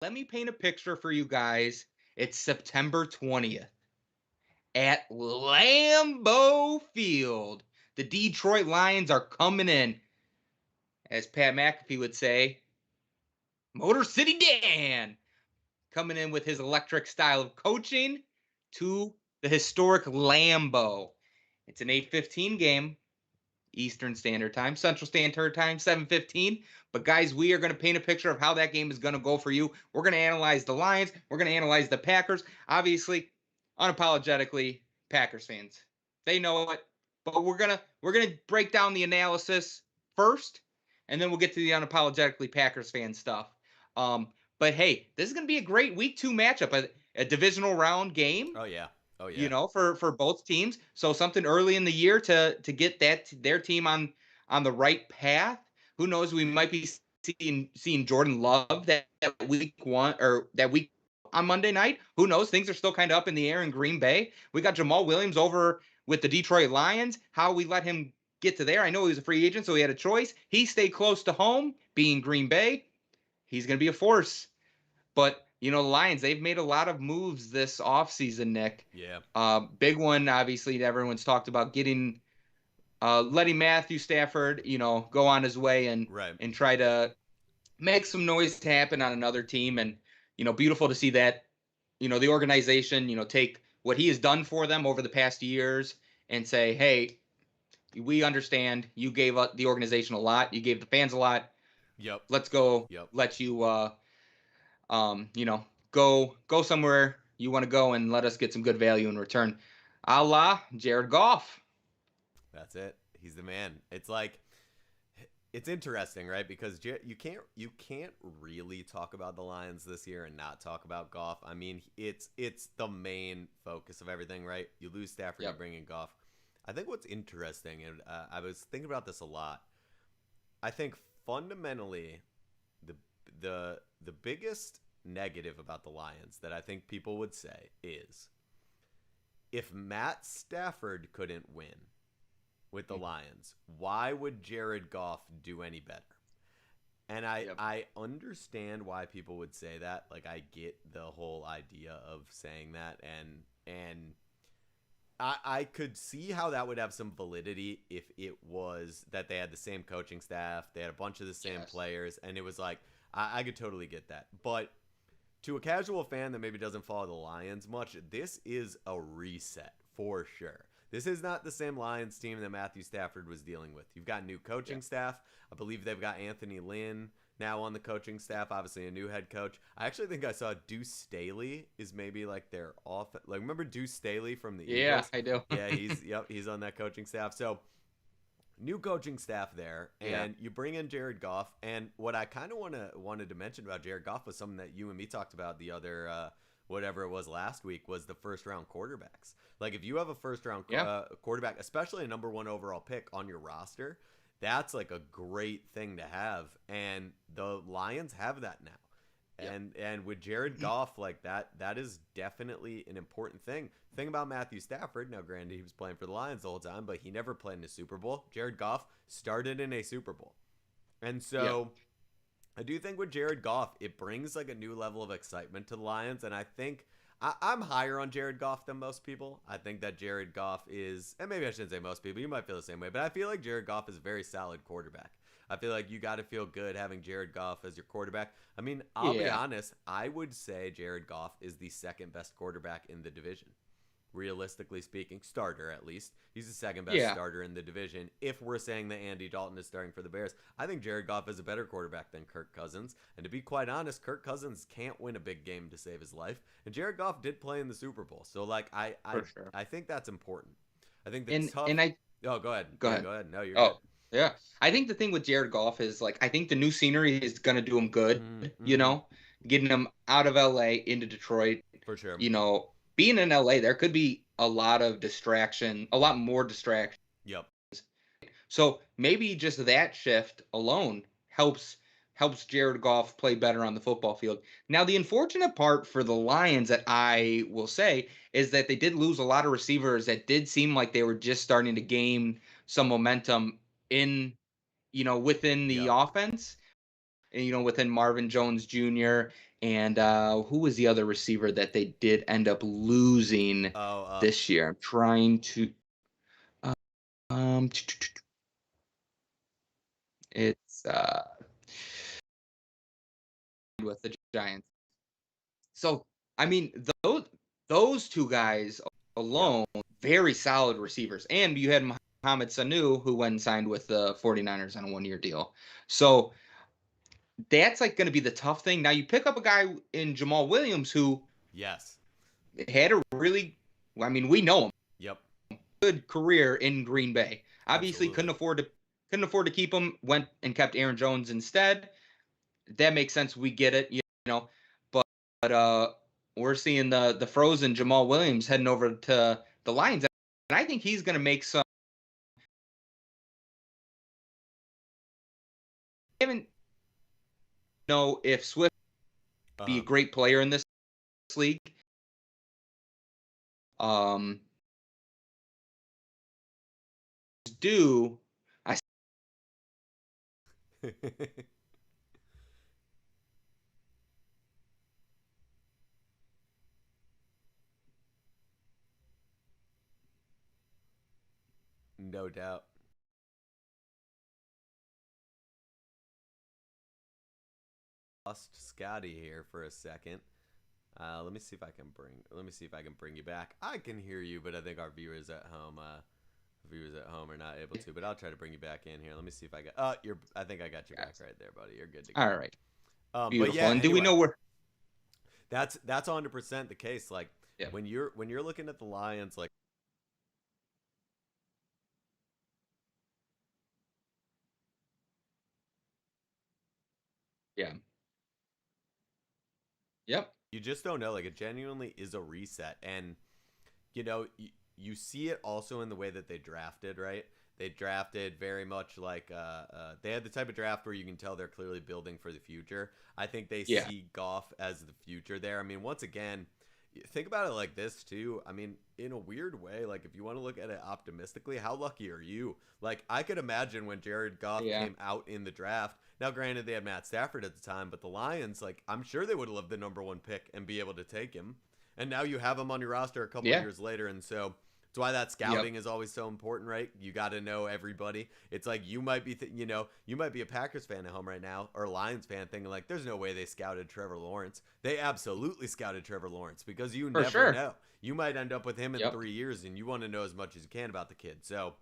Let me paint a picture for you guys. It's September 20th at Lambeau Field. The Detroit Lions are coming in, as Pat McAfee would say, Motor City Dan, coming in with his electric style of coaching to the historic Lambeau. It's an 8:15 game, Eastern Standard Time, Central Standard Time, 7:15. But guys, we are going to paint a picture of how that game is going to go for you. We're going to analyze the Lions. We're going to analyze the Packers. Obviously, unapologetically, Packers fans. They know it. But we're gonna break down the analysis first, and then we'll get to the unapologetically Packers fan stuff. But hey, this is going to be a great week 2 matchup, a divisional round game, Oh yeah. Oh yeah. for both teams. So something early in the year to get their team on the right path. Who knows? We might be seeing Jordan Love that week 1 or that week on Monday night. Who knows? Things are still kind of up in the air in Green Bay. We got Jamal Williams over with the Detroit Lions. How we let him get to there? I know he was a free agent, so he had a choice. He stayed close to home, being Green Bay. He's going to be a force. But the Lions, they've made a lot of moves this offseason, Nick. Yeah. Big one, obviously, that everyone's talked about, letting Matthew Stafford, go on his way and Right. and try to make some noise happen on another team. And beautiful to see that, the organization, take what he has done for them over the past years and say, hey, we understand you gave the organization a lot, you gave the fans a lot. Yep. Let's go, Yep. let you go somewhere you want to go and let us get some good value in return. A la Jared Goff. That's it. He's the man. It's like it's interesting, right? Because you can't really talk about the Lions this year and not talk about Goff. I mean, it's the main focus of everything, right? You lose Stafford, you Yep. bring in Goff. I think what's interesting, and I was thinking about this a lot. I think fundamentally, the the biggest negative about the Lions that I think people would say is if Matt Stafford couldn't win with the Lions, why would Jared Goff do any better? And I Yep. I understand why people would say that. Like I get the whole idea of saying that and I could see how that would have some validity if it was that they had the same coaching staff, they had a bunch of the same Yes. players, and it was like I could totally get that. But to a casual fan that maybe doesn't follow the Lions much, this is a reset for sure. This is not the same Lions team that Matthew Stafford was dealing with. You've got new coaching Yep. staff. I believe they've got Anthony Lynn now on the coaching staff, obviously a new head coach. I actually think I saw Deuce Staley is maybe like their off. Like remember Deuce Staley from the Yeah, Eagles? I do. Yeah, he's on that coaching staff. So new coaching staff there, Yeah. and you bring in Jared Goff. And what I kind of wanted to mention about Jared Goff was something that you and me talked about the other whatever it was last week was the first round quarterbacks. Like if you have a first round Yeah. quarterback, especially a number one overall pick on your roster, that's like a great thing to have. And the Lions have that now. Yep. And with Jared Goff, like that is definitely an important thing. Thing about Matthew Stafford, now granted he was playing for the Lions the whole time, but he never played in a Super Bowl. Jared Goff started in a Super Bowl. And Yep. so I do think with Jared Goff, it brings like a new level of excitement to the Lions. And I think I'm higher on Jared Goff than most people. I think that Jared Goff is, and maybe I shouldn't say most people, you might feel the same way, but I feel like Jared Goff is a very solid quarterback. I feel like you got to feel good having Jared Goff as your quarterback. I mean, I'll be Yeah. honest, I would say Jared Goff is the second best quarterback in the division. Realistically speaking, starter at least. He's the second best Yeah. starter in the division. If we're saying that Andy Dalton is starting for the Bears, I think Jared Goff is a better quarterback than Kirk Cousins. And to be quite honest, Kirk Cousins can't win a big game to save his life. And Jared Goff did play in the Super Bowl. So like For sure. I think that's important. I think the And tough I Oh, go ahead. Go Yeah, ahead. go ahead. No, you're good. Oh, yeah. I think the thing with Jared Goff is like I think the new scenery is gonna do him good, Mm-hmm. getting him out of LA into Detroit. For sure. Being in LA, there could be a lot of distraction, a lot more distraction. Yep. So maybe just that shift alone helps Jared Goff play better on the football field. Now, the unfortunate part for the Lions that I will say is that they did lose a lot of receivers that did seem like they were just starting to gain some momentum within the Yep. offense, and, within Marvin Jones Jr. And who was the other receiver that they did end up losing Oh, this year? I'm trying to. Um, it's with the Giants. So I mean, those two guys yep. alone, very solid receivers. And you had Mohamed Sanu, who went and signed with the 49ers on a 1-year deal. So that's like going to be the tough thing. Now you pick up a guy in Jamal Williams who Yes. had a really, I mean, we know him, Yep. good career in Green Bay. Obviously, Absolutely. couldn't afford to keep him. Went and kept Aaron Jones instead. That makes sense. We get it, you know. But we're seeing the frozen Jamal Williams heading over to the Lions, and I think he's going to make some. I haven't know if Swift be a Uh-huh. great player in this league. Um, do I No doubt. Lost Scotty here for a second. Let me see if I can bring you back. I can hear you, but I think our viewers at home are not able to. But I'll try to bring you back in here. Let me see if I got. I think I got you back right there, buddy. You're good to all go. right, But beautiful. yeah. And do we Anyway, know where? that's 100% the case. Like Yeah, when you're looking at the Lions, like yeah, yep, you just don't know. Like it genuinely is a reset, and you see it also in the way that they drafted, right? They drafted very much like they had the type of draft where you can tell they're clearly building for the future. I think they yeah, see Goff as the future there. I mean, once again, think about it like this too. I mean, in a weird way, like if you want to look at it optimistically, how lucky are you? Like I could imagine when Jared Goff yeah, came out in the draft. Now, granted, they had Matt Stafford at the time, but the Lions, like I'm sure they would have loved the number one pick and be able to take him. And now you have him on your roster a couple of yeah, years later, and so that's why that yep, scouting is always so important, right? You got to know everybody. It's like you might be, you might be a Packers fan at home right now or a Lions fan thinking like, "There's no way they scouted Trevor Lawrence." They absolutely scouted Trevor Lawrence because you for never sure. know. You might end up with him in Yep, 3 years, and you want to know as much as you can about the kid. So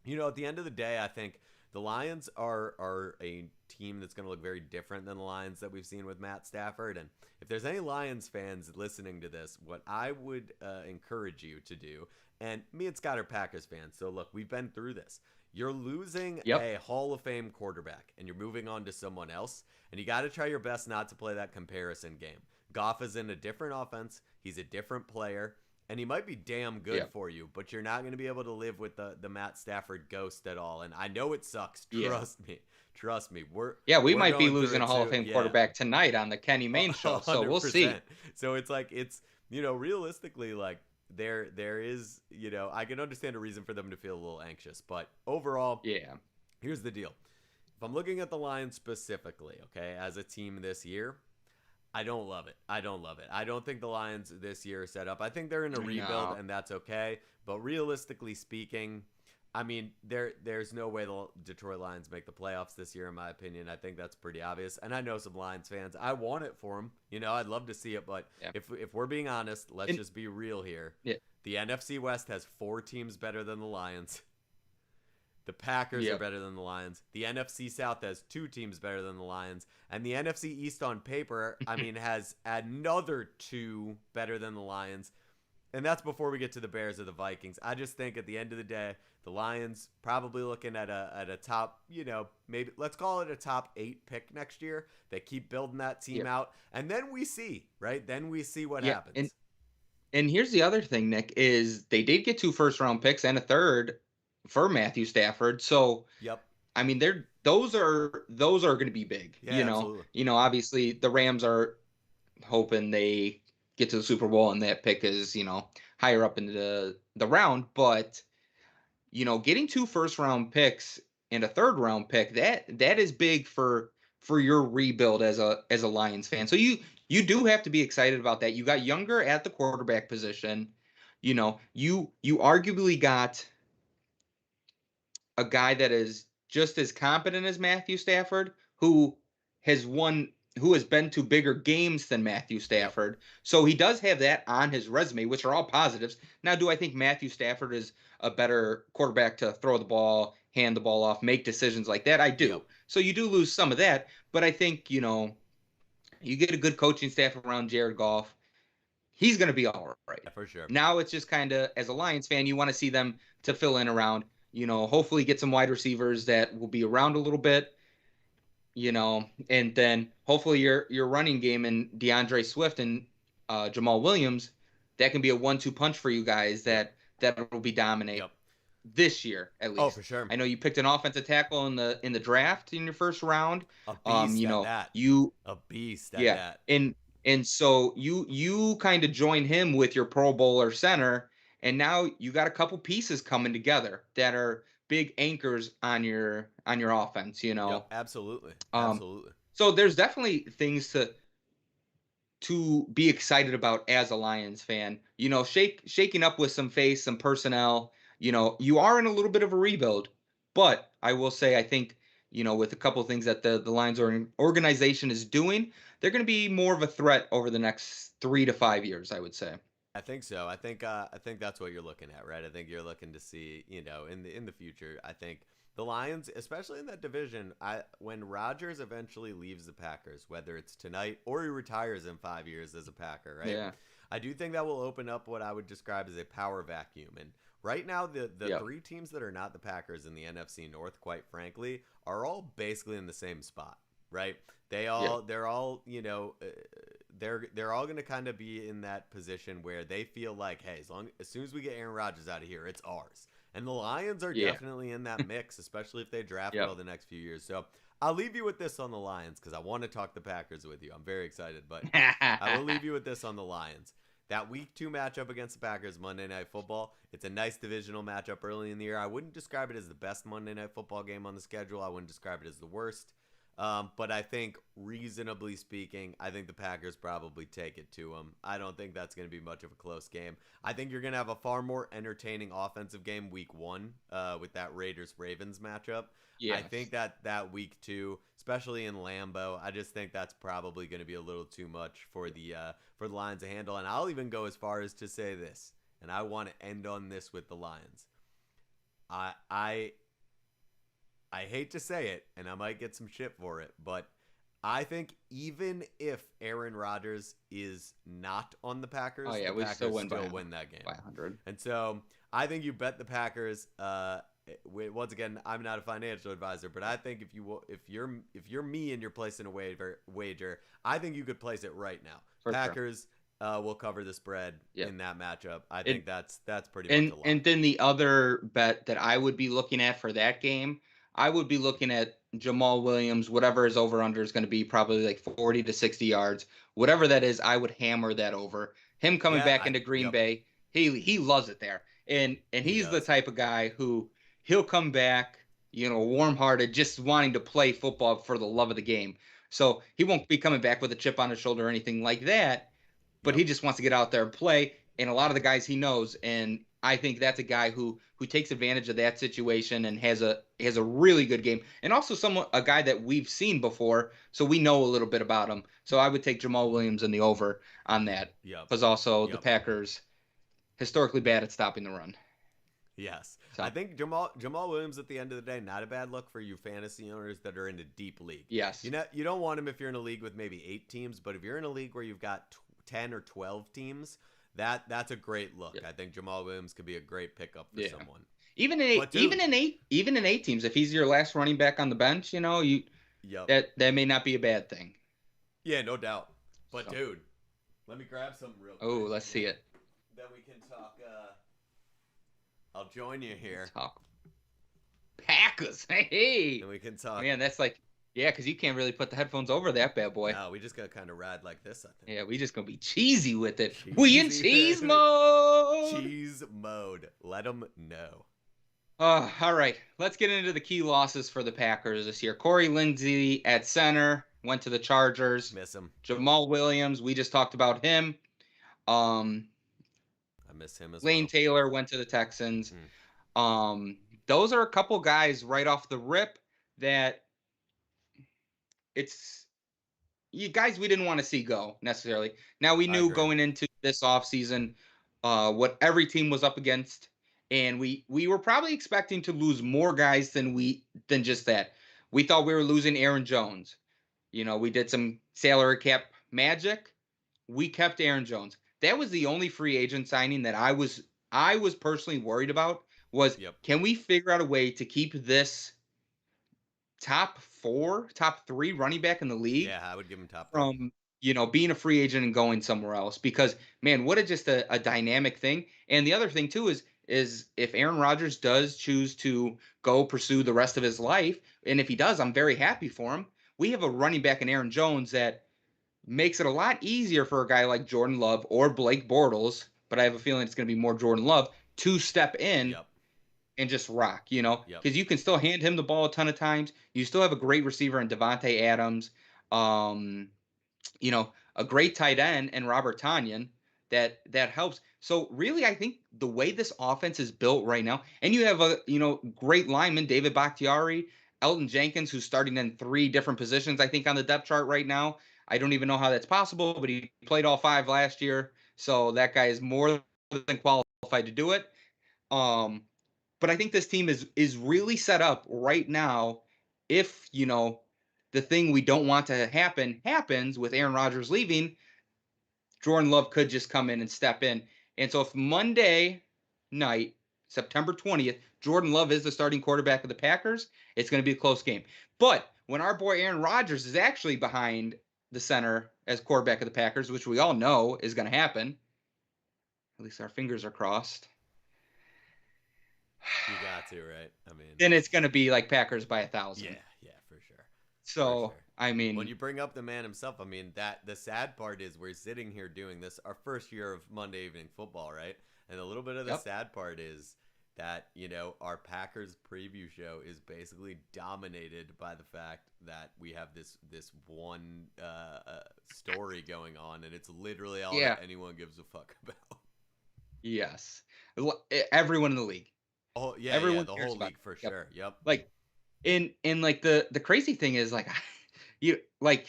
at the end of the day, I think the Lions are a team that's going to look very different than the Lions that we've seen with Matt Stafford. And if there's any Lions fans listening to this, what I would encourage you to do, and me and Scott are Packers fans, so look, we've been through this. You're losing yep, a Hall of Fame quarterback, and you're moving on to someone else, and you got to try your best not to play that comparison game. Goff is in a different offense. He's a different player and he might be damn good yep, for you, but you're not going to be able to live with the Matt Stafford ghost at all. And I know it sucks. yeah. Trust me. We're Yeah, we we're might be going through losing a it Hall of too. Fame Yeah, quarterback tonight on the Kenny a Mayne show, so we'll hundred see. percent. So it's like realistically, like there is I can understand a reason for them to feel a little anxious, but overall, Yeah, here's the deal. If I'm looking at the Lions specifically, okay, as a team this year, I don't love it. I don't love it. I don't think the Lions this year are set up. I think they're in a rebuild, no, and that's okay. But realistically speaking, I mean, there's no way the Detroit Lions make the playoffs this year, in my opinion. I think that's pretty obvious. And I know some Lions fans. I want it for them. I'd love to see it. But yeah, if we're being honest, let's and just be real here. yeah, The NFC West has 4 teams better than the Lions. The Packers are yep, better than the Lions. The NFC South has 2 teams better than the Lions. And the NFC East on paper, I mean, has another 2 better than the Lions. And that's before we get to the Bears or the Vikings. I just think at the end of the day, the Lions probably looking at a top, maybe let's call it a top 8 pick next year. They keep building that team yep, out. And then we see, right? Then we see what yeah. And happens. and here's the other thing, Nick, is they did get 2 first-round picks and a third for Matthew Stafford. So, Yep. I mean, those are going to be big. Yeah, absolutely. Obviously the Rams are hoping they get to the Super Bowl and that pick is higher up in the round. But getting 2 first-round picks and a third-round pick that is big for for your rebuild as a Lions fan. So you do have to be excited about that. You got younger at the quarterback position. You arguably got a guy that is just as competent as Matthew Stafford, has won, who has been to bigger games than Matthew Yep. Stafford. So he does have that on his resume, which are all positives. Now, do I think Matthew Stafford is a better quarterback to throw the ball, hand the ball off, make decisions like that? I Yep. do. So you do lose some of that, but I think, you get a good coaching staff around Jared Goff, he's going to be all right. Yeah, for sure. Now it's just kind of, as a Lions fan, you want to see them to fill in around, hopefully get some wide receivers that will be around a little bit, and then hopefully your running game and DeAndre Swift and Jamal Williams, that can be a 1-2 punch for you guys Yep. that will be dominate Yep. this year at Oh, for least. sure. I know you picked an offensive tackle in the draft in your first round. A beast You at know, that. you A beast at yeah, that. and so you kind of join him with your Pro Bowler center, and now you got a couple pieces coming together that are big anchors on your offense. Yep. Absolutely. Um, Absolutely. so there's definitely things to be excited about as a Lions fan. Shaking up with some face, some personnel. You are in a little bit of a rebuild, but I will say I think with a couple of things that the Lions organization is doing, they're going to be more of a threat over the next 3 to 5 years, I would say. I think so. I think that's what you're looking at, right? I think you're looking to see, in the future. I think the Lions, especially in that division, when Rodgers eventually leaves the Packers, whether it's tonight or he retires in 5 years as a Packer, right? Yeah. I do think that will open up what I would describe as a power vacuum. And right now, the Yep. three teams that are not the Packers in the NFC North, quite frankly, are all basically in the same spot, right? Yep. They're all, they're all going to kind of be in that position where they feel like, hey, as soon as we get Aaron Rodgers out of here, it's ours. And the Lions are Yeah. definitely in that mix, especially if they draft Yep. well the next few years. So I'll leave you with this on the Lions because I want to talk the Packers with you. I'm very excited, but I will leave you with this on the Lions. That week 2 matchup against the Packers, Monday Night Football, it's a nice divisional matchup early in the year. I wouldn't describe it as the best Monday Night Football game on the schedule. I wouldn't describe it as the worst. But I think, reasonably speaking, I think the Packers probably take it to them. I don't think that's going to be much of a close game. I think you're going to have a far more entertaining offensive game week 1 with that Raiders-Ravens matchup. Yeah. I think that week 2, especially in Lambeau, I just think that's probably going to be a little too much for the Lions to handle. And I'll even go as far as to say this, and I want to end on this with the Lions. I hate to say it, and I might get some shit for it, but I think even if Aaron Rodgers is not on the Packers, Oh yeah, the we Packers still win that game by 100. And so I think you bet the Packers. Once again, I'm not a financial advisor, but I think if you're me and you're placing a wager, I think you could place it right now. For sure. Packers will cover the spread Yep. in that matchup. I think that's pretty And much a lot. and then the other bet that I would be looking at for that game, I would be looking at Jamal Williams, whatever his over under is going to be, probably like 40 to 60 yards. Whatever that is, I would hammer that over. Him coming back into Green Bay, he loves it there. And he's the type of guy who he'll come back, warm-hearted, just wanting to play football for the love of the game. So he won't be coming back with a chip on his shoulder or anything like that, but he just wants to get out there and play. And a lot of the guys he knows, and I think that's a guy who takes advantage of that situation and has a really good game, and also a guy that we've seen before, so we know a little bit about him. So I would take Jamal Williams in the over on that, because also the Packers historically bad at stopping the run. Yes. So. I think Jamal Williams at the end of the day, not a bad look for you fantasy owners that are in a deep league. Yes. You don't want him if you're in a league with maybe 8 teams, but if you're in a league where you've got 10 or 12 teams, that's a great look. Yeah. I think Jamal Williams could be a great pickup for someone. Even in eight teams, if he's your last running back on the bench, that may not be a bad thing. Yeah, no doubt. But dude, let me grab something real quick. Oh, let's see it. Then we can talk. I'll join you here. Talk Packers. Hey. And we can talk. Man, that's like. Yeah, because you can't really put the headphones over that bad boy. No, we just got to kind of ride like this, I think. Yeah, we just going to be cheesy with it. We in cheese mode. Cheese mode. Let them know. All right, let's get into the key losses for the Packers this year. Corey Lindsey at center went to the Chargers. Miss him. Jamal Williams, we just talked about him. Um, I miss him as Lane well. Taylor went to the Texans. Mm. Those are a couple guys right off the rip that it's you guys we didn't want to see go necessarily. Now we I knew agree. going into this offseason what every team was up against, and we were probably expecting to lose more guys than just that. We thought we were losing Aaron Jones. We did some salary cap magic. We kept Aaron Jones. That was the only free agent signing that I was personally worried about was Yep. can we figure out a way to keep this top four, top three running back in the league Yeah, I would give him top three. from being a free agent and going somewhere else because man, what a just a dynamic thing. And the other thing too is if Aaron Rodgers does choose to go pursue the rest of his life, and if he does, I'm very happy for him. We have a running back in Aaron Jones that makes it a lot easier for a guy like Jordan Love or Blake Bortles, but I have a feeling it's going to be more Jordan Love to step in Yep. and just rock, Yep. because you can still hand him the ball a ton of times. You still have a great receiver in Devontae Adams, um, a great tight end and Robert Tanyan that helps. So really, I think the way this offense is built right now, and you have a great lineman David Bakhtiari, Elton Jenkins, who's starting in three different positions, I think, on the depth chart right now. I don't even know how that's possible, but he played all five last year, so that guy is more than qualified to do it. Um, but I think this team is really set up right now. If the thing we don't want to happen happens with Aaron Rodgers leaving, Jordan Love could just come in and step in. And so if Monday night, September 20th, Jordan Love is the starting quarterback of the Packers, it's going to be a close game. But when our boy Aaron Rodgers is actually behind the center as quarterback of the Packers, which we all know is going to happen, at least our fingers are crossed, You got to, right? I mean, then it's going to be like Packers by 1,000. yeah, yeah, for sure. For So, sure. I When mean, you bring up the man himself, I mean that the sad part is we're sitting here doing this our first year of Monday Evening Football, right? And a little bit of the yep. sad part is that our Packers preview show is basically dominated by the fact that we have this one story going on, and it's literally all Yeah. that anyone gives a fuck about. Yes. Everyone in the league. Oh yeah, yeah, Everyone the cares whole about it. league for Yep. sure. Yep. Like in like the crazy thing is like you like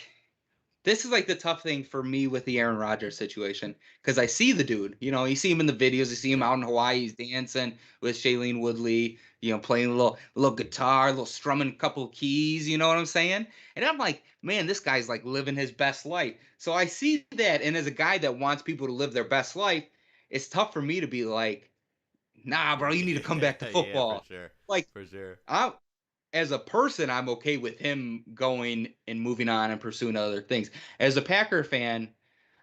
this is like the tough thing for me with the Aaron Rodgers situation because I see the dude, you see him in the videos, you see him Yeah. out in Hawaii, he's dancing with Shailene Woodley, playing a little guitar, a little strumming a couple of keys, you know what I'm saying? And I'm like, man, this guy's like living his best life. So I see that, and as a guy that wants people to live their best life, it's tough for me to be like, nah, bro, you need to come back to Yeah, for football. sure. Like, For sure. I as a person, I'm okay with him going and moving on and pursuing other things. As a Packer fan,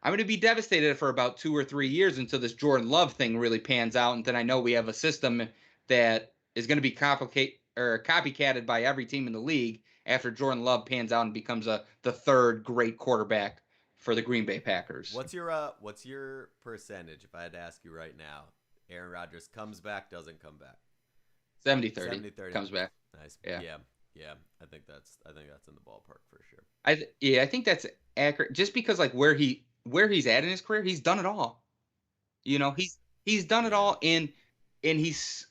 I'm going to be devastated for about 2 or 3 years until this Jordan Love thing really pans out, and then I know we have a system that is going to be copycatted by every team in the league after Jordan Love pans out and becomes the third great quarterback for the Green Bay Packers. What's your percentage if I had to ask you right now? Aaron Rodgers comes back, doesn't come back. 70-30 70-30. comes back. Nice. Yeah. Yeah. Yeah. I think that's in the ballpark for sure. I think that's accurate just because like where he's at in his career, he's done it all. He's done it Yeah. all and he's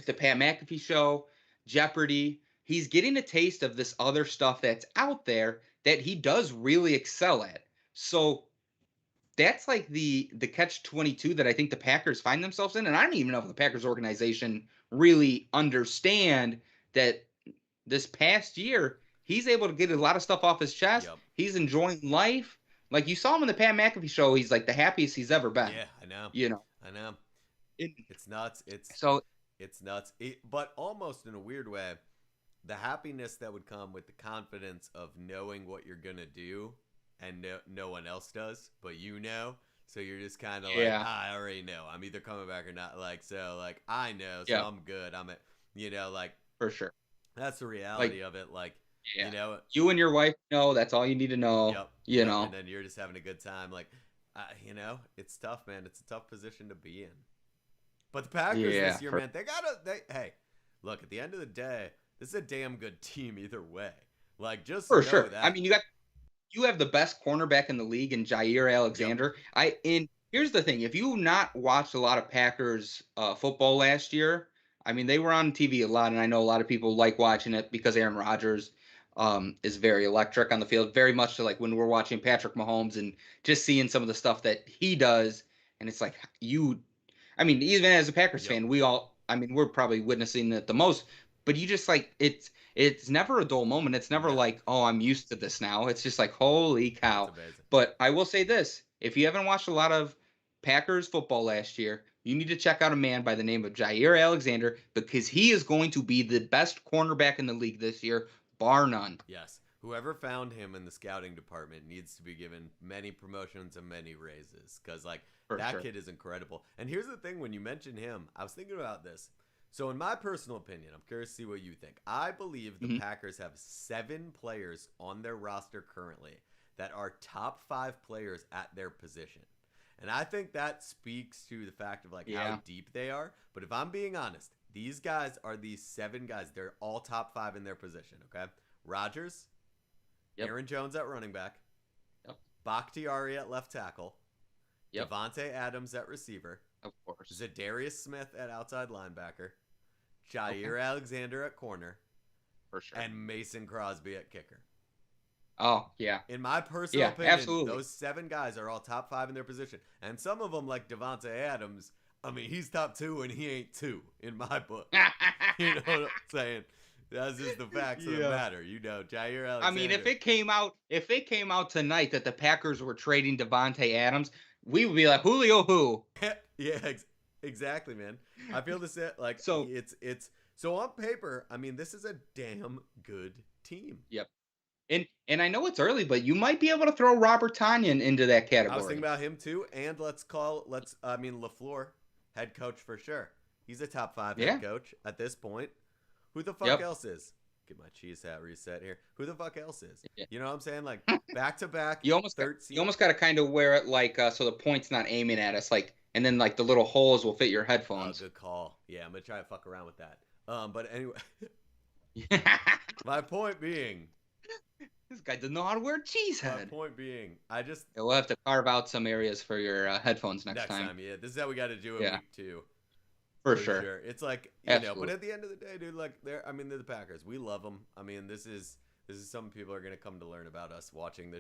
the Pat McAfee show, Jeopardy. He's getting a taste of this other stuff that's out there that he does really excel at. So that's like the catch 22 that I think the Packers find themselves in. And I don't even know if the Packers organization really understand that this past year, he's able to get a lot of stuff off his chest. Yep. He's enjoying life. Like you saw him in the Pat McAfee show, he's like the happiest he's ever been. Yeah, I know. You know. I know. And It's nuts. It's so it's nuts. But almost in a weird way, the happiness that would come with the confidence of knowing what you're gonna do, and no one else does, but you know. So you're just kind of like, yeah, I already know. I'm either coming back or not. Like so, like I know, so yeah, I'm good. I'm at, like for sure. that's the Like reality of it. Like, yeah, you know, you and your wife know that's all you need to know. yep, You yep. And know. then you're just having a good time. Like, it's tough, man. It's a tough position to be in. But the Packers Yeah, this year, for man, hey, look, at the end of the day, this is a damn good team either way. Like, just For know sure. I that. mean, you have the best cornerback in the league in Jair Yep. Alexander. Here's the thing: if you not watched a lot of Packers football last year, I mean they were on TV a lot, and I know a lot of people like watching it because Aaron Rodgers is very electric on the field, very much to like when we're watching Patrick Mahomes and just seeing some of the stuff that he does, and it's like I mean, even as a Packers Yep. fan, I mean, we're probably witnessing it the most, but you just like it's never a dull moment. It's never No. like, oh, I'm used to this now. It's just like, holy It's cow. amazing. But I will say this, if you haven't watched a lot of Packers football last year, you need to check out a man by the name of Jair Alexander because he is going to be the best cornerback in the league this year, bar none. Yes. Whoever found him in the scouting department needs to be given many promotions and many raises because, like, For that sure. kid is incredible. And here's the thing when you mention him, I was thinking about this. So, in my personal opinion, I'm curious to see what you think. I believe the Mhm. Packers have 7 players on their roster currently that are top 5 players at their position. And I think that speaks to the fact of like how Yeah. deep they are. But if I'm being honest, these guys are these 7 guys. They're all top 5 in their position, okay? Rodgers, Yep. Aaron Jones at running back, Yep. Bakhtiari at left tackle, Yep. Devontae Adams at receiver, Of course. Zadarius Smith at outside linebacker, Okay. Jair Alexander at corner, For sure. and Mason Crosby at kicker. Oh, yeah. In my personal Yeah, opinion, absolutely. those 7 guys are all top 5 in their position. And some of them, like Devontae Adams, I mean, he's top 2 and he ain't 2 in my book. You know what I'm saying? That's just the facts of the Yeah. matter. You know, Jair I mean, Alexander. if it came out tonight that the Packers were trading Devontae Adams, we would be like, Julio who? Yeah, exactly, man. I feel the same. Like So, it's so on paper. I mean, this is a damn good team. yep. And I know it's early, but you might be able to throw Robert Tanyan into that I was thinking category. about him too. And I mean, LaFleur, head coach for sure. He's a top 5 head Yeah. coach at this point. Who the fuck Yep. else is? Get my cheese hat reset here. Who the fuck else is? Yeah. You know what I'm saying? Like back to back You 13. almost got to kind of wear it like so the point's not aiming at us, like, and then like the little holes will fit your Oh, headphones. good call. Yeah, I'm gonna try to fuck around with that. But anyway, my point being, This guy doesn't know how to wear a cheese head. I just Yeah, we'll have to carve out some areas for your headphones next next time. time, yeah, this is how we got to do it Yeah, week 2 for for sure. sure. It's like but Absolutely. at the end of the day, dude, like I mean, they're the Packers. We love them. I mean, this is something people are gonna come to learn about us watching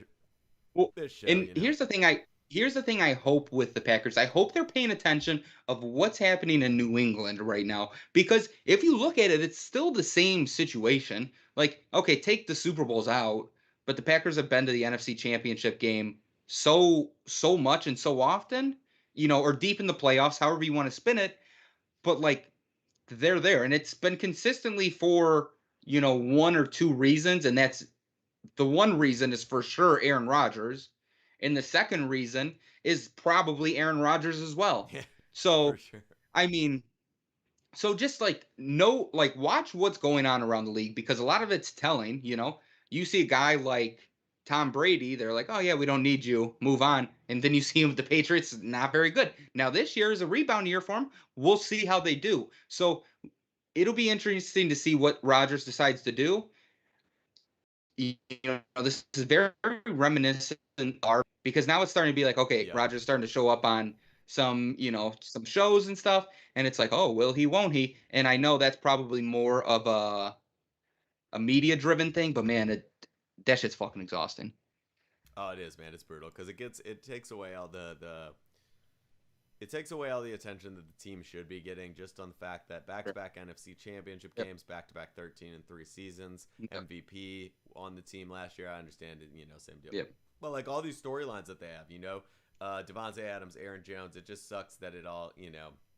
Well, this show. and You know, here's the thing I hope with the Packers. I hope they're paying attention of what's happening in New England right now because if you look at it, it's still the same situation. Like, okay, take the Super Bowls out, but the Packers have been to the NFC Championship game so much and so often, or deep in the playoffs, however you want to spin it, but like they're there and it's been consistently for, one or two reasons and that's the one reason is for sure Aaron Rodgers, and the second reason is probably Aaron Rodgers as well. yeah, for So, sure. I mean, so just like watch what's going on around the league because a lot of it's telling, You see a guy like Tom Brady, they're like, "Oh yeah, we don't need you. Move on." And then you see him with the Patriots, not very good. Now this year is a rebound year for him. We'll see how they do. So, it'll be interesting to see what Rodgers decides to do. This is very reminiscent of because now it's starting to be like, okay, Yep. Roger's starting to show up on some shows and stuff, and it's like, oh, will he, won't he? And I know that's probably more of a media driven thing, but man, that shit's fucking exhausting. Oh, it is, man. It's brutal because it takes away all it takes away all the attention that the team should be getting just on the fact that Sure. back-to-back NFC championship Yep. games, back-to-back 13 and 3 seasons, Yep. MVP on the team last year. I understand it, same deal. Yep. But like all these storylines that they have, Devontae Adams, Aaron Jones, it just sucks that it all,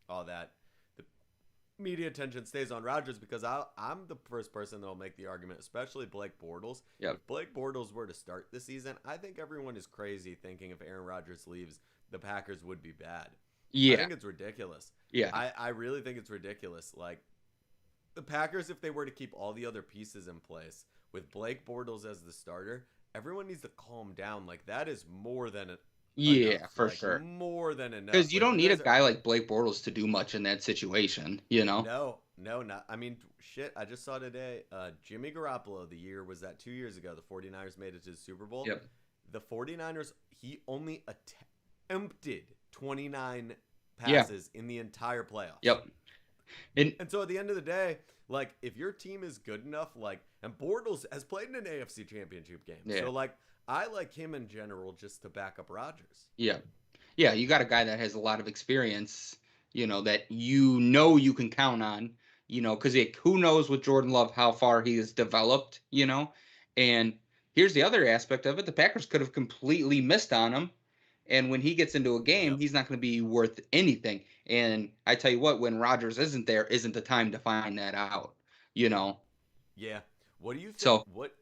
all that the media attention stays on Rodgers because I'm the first person that will make the argument, especially Blake Bortles. Yep. If Blake Bortles were to start the season, I think everyone is crazy thinking if Aaron Rodgers leaves, the Packers would be bad. I Yeah. think it's ridiculous. Yeah. I really think it's ridiculous. Like the Packers, if they were to keep all the other pieces in place with Blake Bortles as the starter, everyone needs to calm down. Like that is more than Yeah, enough, for like sure. more than enough. Because you Like don't you need a guys are guy like Blake Bortles to do much in that situation, you know? no, no, not. I mean, shit. I just saw today. Jimmy Garoppolo. The year was that 2 years ago. The 49ers made it to the Super Bowl. Yep. The 49ers. He only attempted 29 Yeah. passes in the entire playoffs. Yep. And And so at the end of the day, like if your team is good enough, like and Bortles has played in an AFC Championship game, yeah. so like I like him in general just to back up Rodgers. Yeah. Yeah, you got a guy that has a lot of experience, that you can count on, because who knows with Jordan Love how far he has developed. And here's the other aspect of it: the Packers could have completely missed on him, and when he gets into a game, Yep. he's not going to be worth anything. And I tell you what, when Rodgers isn't there, isn't the time to find that out, you know. Yeah. What do you think? So What?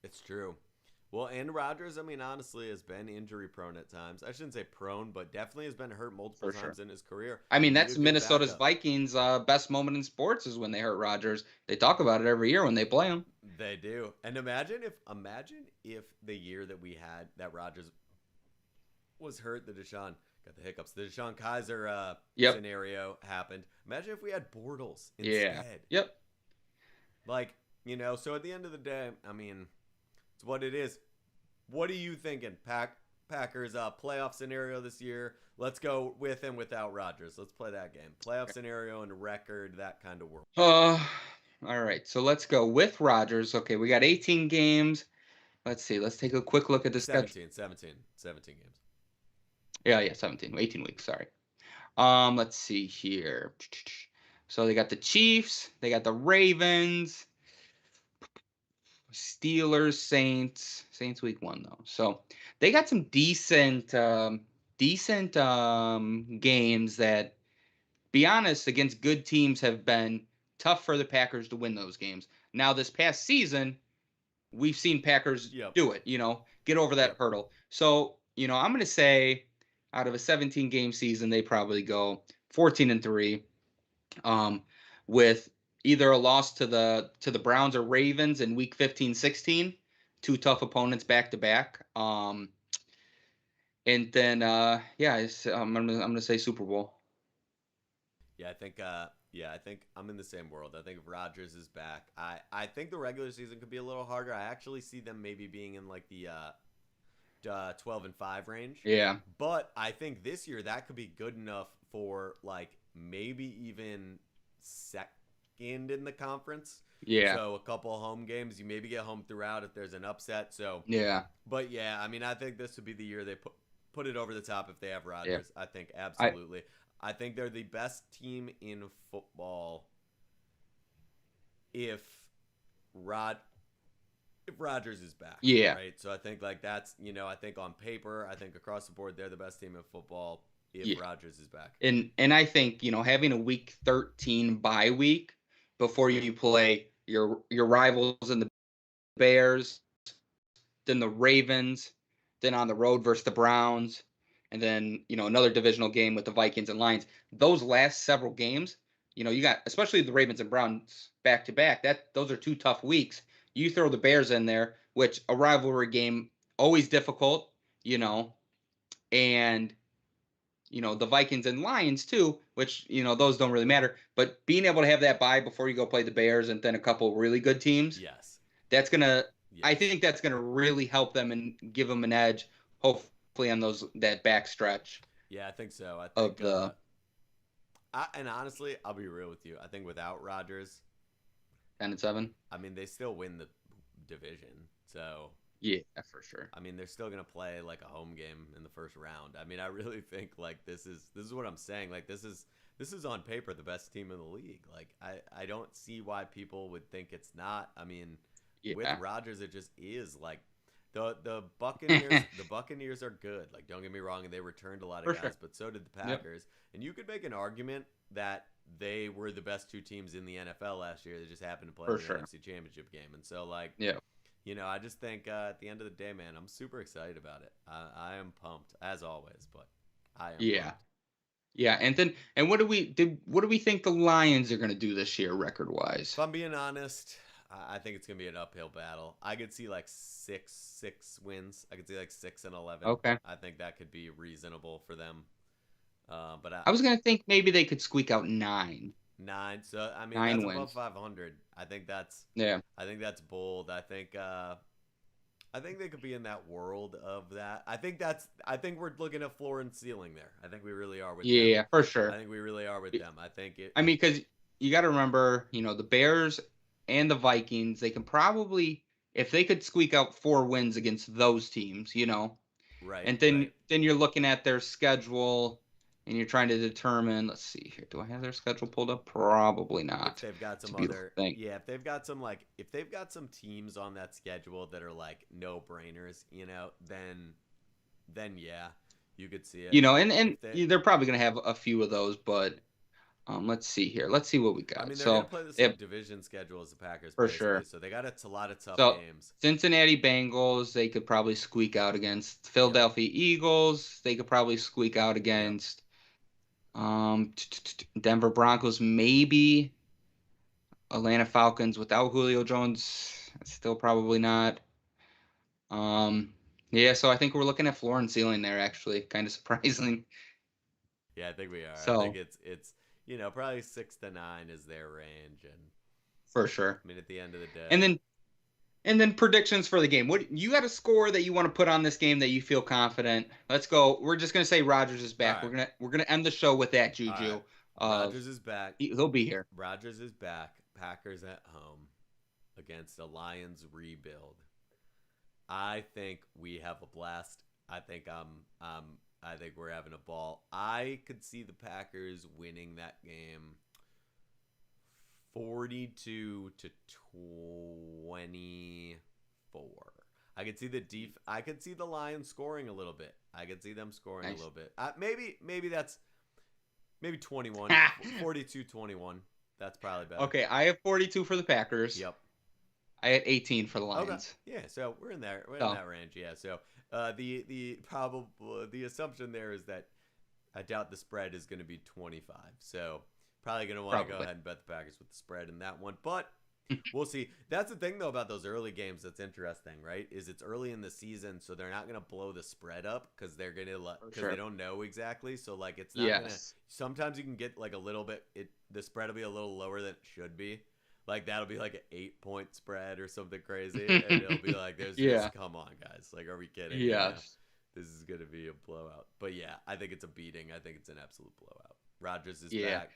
It's true. Well, and Rodgers, I mean, honestly, has been injury prone at times. I shouldn't say prone, but definitely has been hurt multiple for sure. times in his career. I You mean, need that's a good Minnesota's backup. Vikings' best moment in sports is when they hurt Rodgers. They talk about it every year when they play him. They do. And imagine if the year that we had that Rodgers was hurt, the Deshaun got the hiccups. The Deshaun Kaiser Yep. scenario happened. Imagine if we had Bortles Yeah. instead. Yep. Like, so at the end of the day, I mean, it's what it is. What are you thinking? Packers playoff scenario this year. Let's go with and without Rodgers. Let's play that game. Playoff scenario and record, that kind of world. Uh, all right. So let's go with Rodgers. Okay, we got 18 games. Let's see. Let's take a quick look at the schedule. 17 games. Yeah, 17. 18 weeks, sorry. Let's see here. So they got the Chiefs, they got the Ravens, Steelers, Saints week 1 though. So they got some decent games that, be honest, against good teams have been tough for the Packers to win those games. Now this past season, we've seen Packers Yep. do it, get over that Yep. hurdle. So, I'm going to say out of a 17 game season, they probably go 14-3, with either a loss to the Browns or Ravens in week 15, 16, two tough opponents back to back. And then, I'm going to say Super Bowl. Yeah, I think I'm in the same world. I think if Rodgers is back, I think the regular season could be a little harder. I actually see them maybe being in like the 12-5 range. Yeah. But I think this year that could be good enough for like maybe even second in the conference. Yeah. So a couple of home games, you maybe get home throughout if there's an upset. So Yeah. but yeah, I mean, I think this would be the year they put it over the top if they have Rodgers. Yeah. I think absolutely. I think they're the best team in football if Rodgers is back. Yeah. Right. So I think like that's I think on paper, I think across the board they're the best team in football if Yeah. Rodgers is back. And I think, having a week 13 bye week before you play your rivals in the Bears, then the Ravens, then on the road versus the Browns, and then, another divisional game with the Vikings and Lions. Those last several games, you got, especially the Ravens and Browns back to back, those are two tough weeks. You throw the Bears in there, which a rivalry game, always difficult, and the Vikings and Lions too, which, those don't really matter. But being able to have that bye before you go play the Bears and then a couple really good teams, Yes. that's going to, Yes. I think that's going to really help them and give them an edge, hopefully on that back stretch. Yeah, I think so. I think, of the, and honestly, I'll be real with you. I think without Rodgers, 10-7. I mean, they still win the division. So Yeah, for sure. I mean, they're still gonna play like a home game in the first round. I mean, I really think like this is what I'm saying. Like this is on paper the best team in the league. Like I don't see why people would think it's not. I mean, with Rodgers, it just is. Like the Buccaneers, the Buccaneers are good. Like don't get me wrong, and they returned a lot of guys, but so did the Packers. Yep. And you could make an argument that they were the best two teams in the NFL last year. They just happened to play in the NFC Championship game, and so like I just think at the end of the day, man, I'm super excited about it. I am pumped as always, but I am. Yeah. Pumped. Yeah, and what do we think the Lions are going to do this year record wise? If I'm being honest, I think it's gonna be an uphill battle. I could see like six wins. I could see like 6-11. Okay. I think that could be reasonable for them. But I was gonna think maybe they could squeak out 9, nine. So I mean, that's 9 above wins. 500. Yeah. I think that's bold. I think they could be in that world of that. I think we're looking at floor and ceiling there. I think we really are with them. Yeah, for I sure. think we really are with them. I think I mean, because you got to remember, the Bears and the Vikings, they can probably, if they could squeak out 4 wins against those teams, right, and then right. then you're looking at their schedule and you're trying to determine, let's see here, do I have their schedule pulled up? Probably If not. they've got It's a some beautiful other, thing. yeah, if they've got some teams on that schedule that are like no brainers, then yeah, you could see it. And If they, they're probably going to have a few of those, but let's see here. Let's see what we I got. mean, they're gonna So, play the they same have, division schedule as the Packers for basically, sure. so they got a lot of tough So, games. Cincinnati Bengals, they could probably squeak out against Yep, Philadelphia Eagles. They could probably squeak out yep. against Denver Broncos, maybe. Atlanta Falcons without Julio Jones, still probably not. Um, yeah, so I think we're looking at floor and ceiling there, actually, kind of surprising. Yeah, I think we are. I think So it's probably 6 to 9 is their range, and for sure. I mean at the end of the And day, then and then predictions for the game. What you got a score that you want to put on this game that you feel confident? Let's go. We're just gonna say Rodgers is all back. right, We're gonna end the show with that all right. juju of Rodgers is back. he'll be here. Rodgers is back. Packers at home against the Lions rebuild. I think we have a blast. I think we're having a ball. I could see the Packers winning that game 42-24. I could see the Lions scoring a little bit. I could see them scoring a Nice. little bit. Maybe that's maybe 21, 42-21. That's probably better. Okay, I have 42 for the Packers. Yep. I had 18 for the Okay. Lions. Yeah. So we're in there. We're in So that range. Yeah. So the assumption there is that I doubt the spread is going to be 25. So probably going to want to go probably. ahead and bet the Packers with the spread in that one. But we'll see. That's the thing though about those early games that's interesting, right? Is it's early in the season, so they're not going to blow the spread up because they're going to because Sure. they don't know exactly. So like it's not going to. Yes. Sometimes you can get like a little bit. The spread will be a little lower than it should be. Like that'll be like an 8-point spread or something crazy, and it'll be like, "There's Yeah. just come on, guys! Like, are we kidding? Yes. This is gonna be a blowout." But yeah, I think it's a beating. I think it's an absolute blowout. Rodgers is Yeah. back,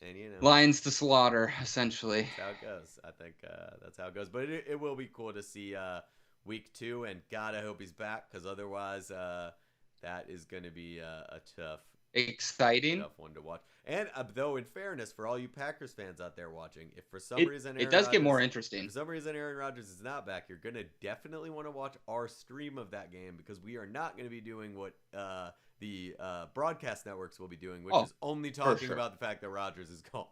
and Lions to slaughter, essentially. that's how it goes. I think that's how it goes. But it will be cool to see week 2, and God, I hope he's back because otherwise, that is gonna be a Exciting. tough one to watch. And though, in fairness, for all you Packers fans out there watching, if for some It reason it does get more If interesting. for some reason Aaron Rodgers is not back, you're gonna definitely want to watch our stream of that game because we are not going to be doing what the broadcast networks will be doing, which is only talking sure. about the fact that Rodgers is gone.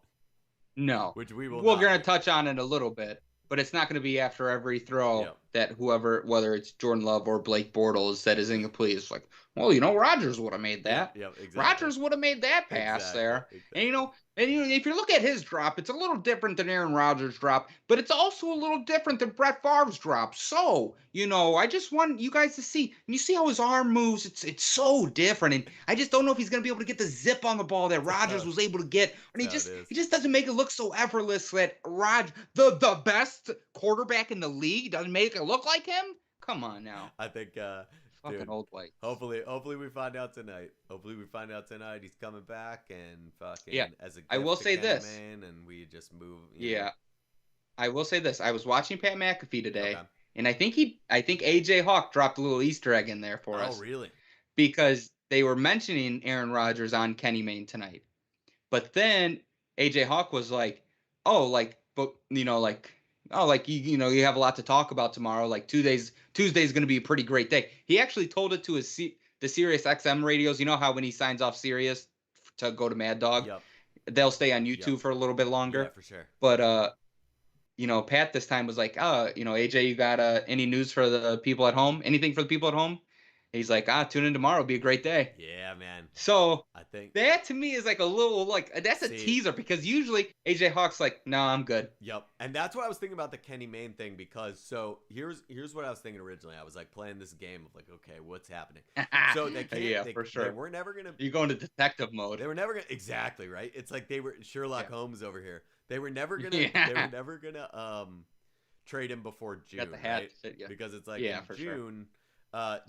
No. Which we will We're not going to do. touch on it a little bit, but it's not going to be after every throw Yep. that whether it's Jordan Love or Blake Bortles, that is incomplete. It's like, well, Rodgers would have made that. Yep, exactly. Rodgers would have made that pass there. Exactly. And if you look at his drop, it's a little different than Aaron Rodgers' drop, but it's also a little different than Brett Favre's drop. So, I just want you guys to see. And you see how his arm moves. It's so different. And I just don't know if he's going to be able to get the zip on the ball that Rodgers was able to get. And he just doesn't make it look so effortless that the best quarterback in the league doesn't make it look like him. Come on now. I think fucking dude, old white. Hopefully we find out tonight. He's coming back and fucking as a gift I will to say Kenny this. Man, and we just move. I will say this. I was watching Pat McAfee today, Okay. and I think AJ Hawk dropped a little Easter egg in there for us. Oh, really? Because they were mentioning Aaron Rodgers on Kenny Mayne tonight. But then AJ Hawk was like, "Oh, like, but you have a lot to talk about tomorrow. Like Tuesday's going to be a pretty great day." He actually told it to the Sirius XM radios. You know how when he signs off Sirius to go to Mad Dog, they'll stay on YouTube for a little bit longer. Yeah, for sure. But Pat this time was like, AJ, you got any news for the people at home? Anything for the people at home? He's like, tune in tomorrow. It'll be a great day. Yeah, man. So I think. that to me is like a little like that's a See, teaser because usually AJ Hawk's like, no, I'm good. yep. And that's what I was thinking about the Kenny Mayne thing because so here's what I was thinking originally. I was like playing this game of like, okay, what's happening? So they can't Yeah, they, for they sure. were never gonna You go into detective they mode. were never gonna exactly right. It's like they were Sherlock Yeah. Holmes over here. They were Yeah. never gonna trade him before Got June, the hat right? to fit you. Because it's like in Yeah, for sure.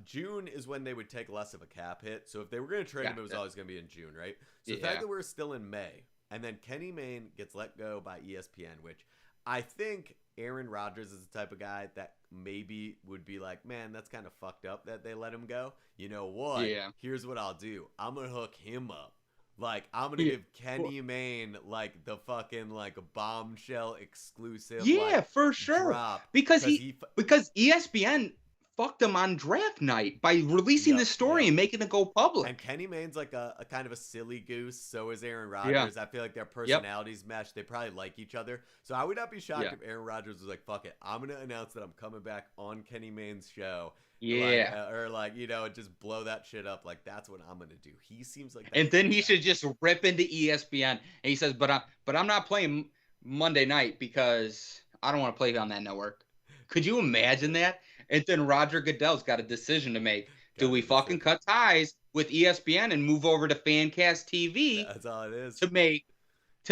June is when they would take less of a cap hit. So if they were going to trade him, it was Gotcha. always going to be in June, right? So the fact Yeah. that we're still in May, and then Kenny Mayne gets let go by ESPN, which I think Aaron Rodgers is the type of guy that maybe would be like, man, that's kind of fucked up that they let him go. You know what? Yeah. Here's what I'll do. I'm gonna hook him up. Like I'm gonna Yeah. give Kenny Mayne like the fucking like a bombshell exclusive Yeah, like for sure. drop Because because he because ESPN fucked him on draft night by releasing the Yep, story yep. and making it go And public. Kenny Mayne's like a kind of a silly goose. So is Aaron Yeah. Rodgers. I feel like their Yep. personalities mesh. They probably like each other. So I would not be shocked Yeah. if Aaron Rodgers was like, "Fuck it, I'm gonna announce that I'm coming back on Kenny Mayne's show." Like Yeah. or like just blow that shit up. Like that's what I'm gonna do. He seems like that And kind then of he guy. should just rip into ESPN and he says, "But I'm not playing Monday night because I don't want to play on that network." Could you imagine that? And then Roger Goodell's got a decision to make. Do Got we a fucking decision. cut ties with ESPN and move over to Fancast TV That's all it is. to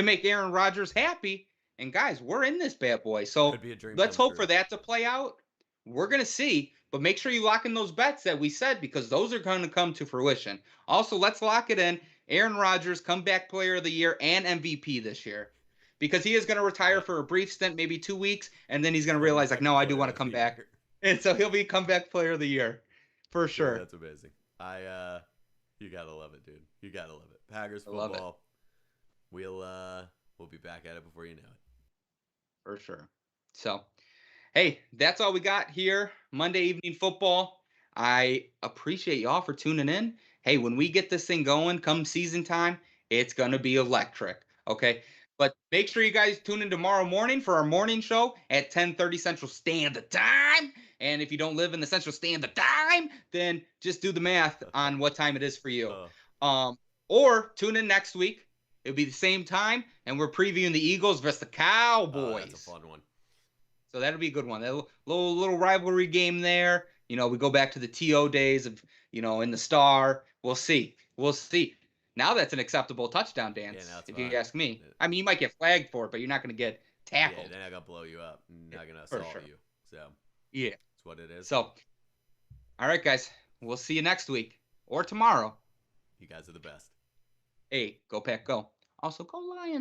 make Aaron Rodgers happy? And guys, we're in this bad boy. Could So be a dream let's come hope for true. that to play out. We're gonna see, but make sure you lock in those bets that we said because those are going to come to fruition. Also, let's lock it in. Aaron Rodgers, comeback player of the year and MVP this year. Because he is going to retire Yep. for a brief stint, maybe 2 weeks, and then he's going to realize, like, Comeback no, I do player want to of the come back. year. And so he'll be comeback player of the year for Dude, sure. that's amazing. You gotta love it, dude. You gotta love it. Packers I love it football. We'll be back at it before you know it. for sure. So, hey, that's all we got here. Monday Evening Football. I appreciate y'all for tuning in. Hey, when we get this thing going come season time, it's going to be electric. Okay. But make sure you guys tune in tomorrow morning for our morning show at 10:30 Central Standard Time. And if you don't live in the Central Standard Time, then just do the math on what time it is for you. Oh, Um, or tune in next week. It'll be the same time, and we're previewing the Eagles versus the that's a Cowboys. fun one. So that'll be a good one. That little rivalry game there. We go back to the TO days of, in the Star. We'll see. We'll see. Now that's an acceptable touchdown Yeah, now dance, it's if you fine. ask me. I mean, you might get flagged for it, but you're not going to get Yeah, tackled. they're not gonna blow you up. Yeah, Not gonna for assault sure. you. So Yeah. it's what it is. So, all right, guys. We'll see you next week or tomorrow. You guys are the best. Hey, go Pack, go. Also, go Lions.